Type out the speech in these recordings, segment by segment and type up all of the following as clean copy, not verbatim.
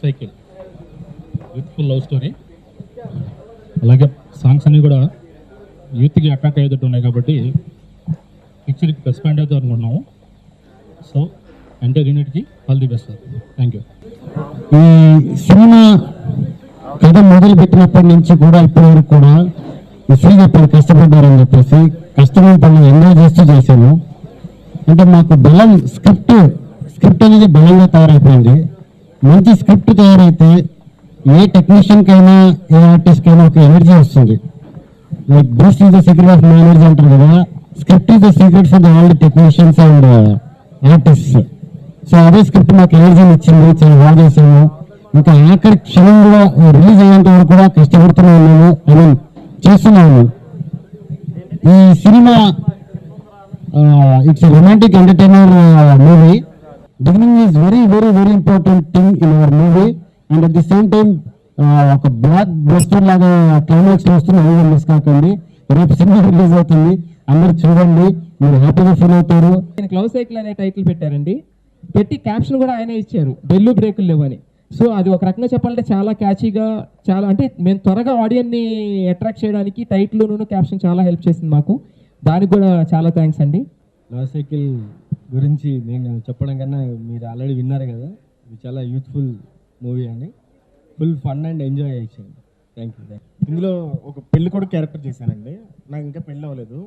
Cycle youthful love story. అలాగే songs అన్నీ కూడా యూత్కి అట్రాక్ట్ అయ్యేటట్టు ఉన్నాయి కాబట్టి పిక్చర్కి ప్లస్ పాయింట్ అవుతుంది అనుకుంటున్నాము. సో ఎంటర్ యూనిట్కి all the best sir. Thank you. ఈ సినిమా కథ మొదలు పెట్టినప్పటి నుంచి కూడా ఇప్పటి వరకు కూడా ఇస్త్రీ చెప్పారు కష్టపడ్డారని చెప్పేసి కష్టమైన పనులు ఎంజాయ్ చేస్తూ చేశాను. అంటే మాకు బలం స్క్రిప్ట్ అనేది బలంగా తయారైపోయింది. మంచి స్క్రిప్ట్ తయారైతే ఏ టెక్నీషియన్కైనా ఏ ఆర్టిస్ట్కైనా ఒక ఎనర్జీ వస్తుంది. Like Boost is the secret of my energy అంటారు కదా, script is the secret for the all the technicians and artist. So అదే స్క్రిప్ట్ మాకు ఎనర్జీని ఇచ్చింది, చాలా బాగా చేసాము. ఇంకా ఆఖరి క్షణం కూడా రిలీజ్ అయ్యేంత వరకు కూడా కష్టపడుతూనే ఉన్నాము, ఐ మీన్ చేస్తున్నాము. ఈ cinema it's romantic entertainer movie. Beginning is very very very important thing in our movie and at the same time ఒక బ్లాక్ బస్టర్ లాగా క్లైమాక్స్ వస్తుంది. అందరూ మిస్ కాకండి. రేపు సినిమా రిలీజ్ అవుతుంది, అందరు చూడండి, మీరు హ్యాపీగా ఫీల్ అవుతారు. లవ్ సైకిల్ అనే టైటిల్ పెట్టారండి. పెట్టి క్యాప్షన్ కూడా ఆయనే ఇచ్చారు, బెల్లు బ్రేకులు లేవని. సో అది ఒక రకంగా చెప్పాలంటే చాలా క్యాచీగా, చాలా అంటే మేము త్వరగా ఆడియన్ని అట్రాక్ట్ చేయడానికి టైటిల్ను క్యాప్షన్ చాలా హెల్ప్ చేసింది మాకు. దానికి కూడా చాలా థ్యాంక్స్ అండి. లవ్ సైకిల్ గురించి నేను చెప్పడం కన్నా మీరు ఆల్రెడీ విన్నారు కదా, ఇది చాలా యూత్ఫుల్ మూవీ అండి. ఫుల్ ఫన్ అండ్ ఎంజాయ్ చేయండి. Thank you. ఇందులో ఒక పెళ్లి కూడా క్యారెక్టర్ చేశానండి. నాకు ఇంకా పెళ్ళి అవ్వలేదు.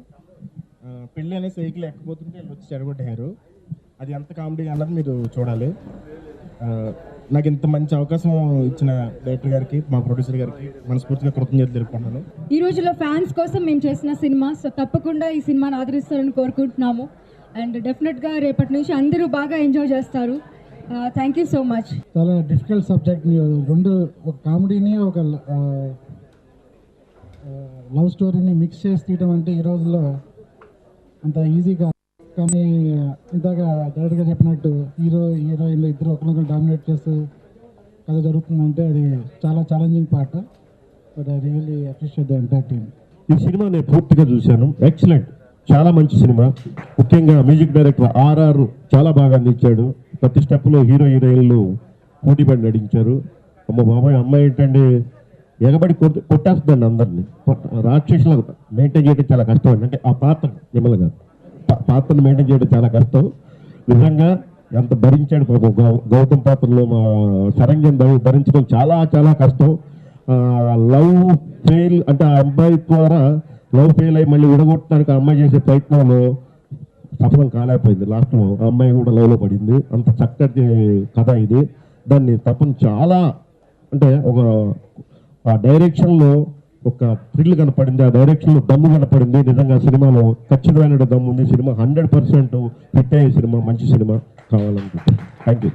పెళ్ళి అనే సైకిల్ ఎక్కబోతుంటే వీళ్ళు వచ్చి చెడగొట్టారు. అది ఎంత కామెడీ అన్నది మీరు చూడాలి. నాకు ఇంత మంచి అవకాశం ఇచ్చిన డైరెక్టర్ గారికి, మా ప్రొడ్యూసర్ గారికి మనస్ఫూర్తిగా కృతజ్ఞతలు తెలుపుకుంటున్నాను. ఈ రోజుల్లో ఫ్యాన్స్ కోసం మేము చేసిన సినిమా, సో తప్పకుండా ఈ సినిమాని ఆదరిస్తారని కోరుకుంటున్నాము. అండ్ డెఫినెట్గా రేపటి నుంచి అందరూ బాగా ఎంజాయ్ చేస్తారు. Thank you so much. చాలా డిఫికల్ట్ సబ్జెక్ట్, రెండు ఒక కామెడీని ఒక లవ్ స్టోరీని మిక్స్ చేసి తీయడం అంటే ఈ రోజుల్లో అంత ఈజీగా. కానీ ఇందాక డైరెక్ట్గా చెప్పినట్టు హీరోయిన్లు ఇద్దరు ఒకరినొకరు డామినేట్ చేస్తూ కథ జరుగుతుందంటే అది చాలా challenging part. But I really appreciate the entire team. ఈ సినిమా నేను పూర్తిగా చూశాను. ఎక్సలెంట్, చాలా మంచి సినిమా. ముఖ్యంగా మ్యూజిక్ డైరెక్టర్ ఆర్ఆర్ చాలా బాగా అందించాడు. ప్రతి స్టెప్లో హీరోయిన్లు పోటీ పడి నటించారు. అమ్మ బాబాయ్, అమ్మాయి ఏంటంటే ఎగబడి కొట్టేస్తుందండి అందరినీ. రాక్షసులకు మెయింటైన్ చేయడం చాలా కష్టం అండి. అంటే ఆ పాత్ర నిమ్మలుగా పాత్రను మెయింటైన్ చేయడం చాలా కష్టం. నిజంగా ఎంత భరించాడు పాపం. గౌతమ్ పాత్రలో మా సరంజన్ భరించడం చాలా చాలా కష్టం. లవ్ ఫెయిల్ అంటే ఆ అబ్బాయి ద్వారా లవ్ ఫెయిల్ అయ్యి మళ్ళీ విడగొట్టడానికి ఆ అమ్మాయి చేసే ప్రయత్నంలో సఫలం కాలేకపోయింది. లాస్ట్లో ఆ అమ్మాయి కూడా లవ్లో పడింది. అంత చక్కటి కథ ఇది. దాన్ని తప్పని చాలా అంటే ఒక ఆ డైరెక్షన్లో ఒక థ్రిల్ కనపడింది, ఆ డైరెక్షన్లో దమ్ము కనపడింది. నిజంగా సినిమాలో ఖచ్చితమైన దమ్ము ఉంది. సినిమా 100% హిట్ అయ్యే సినిమా, మంచి సినిమా కావాలనుకుంటున్నాను. Thank you.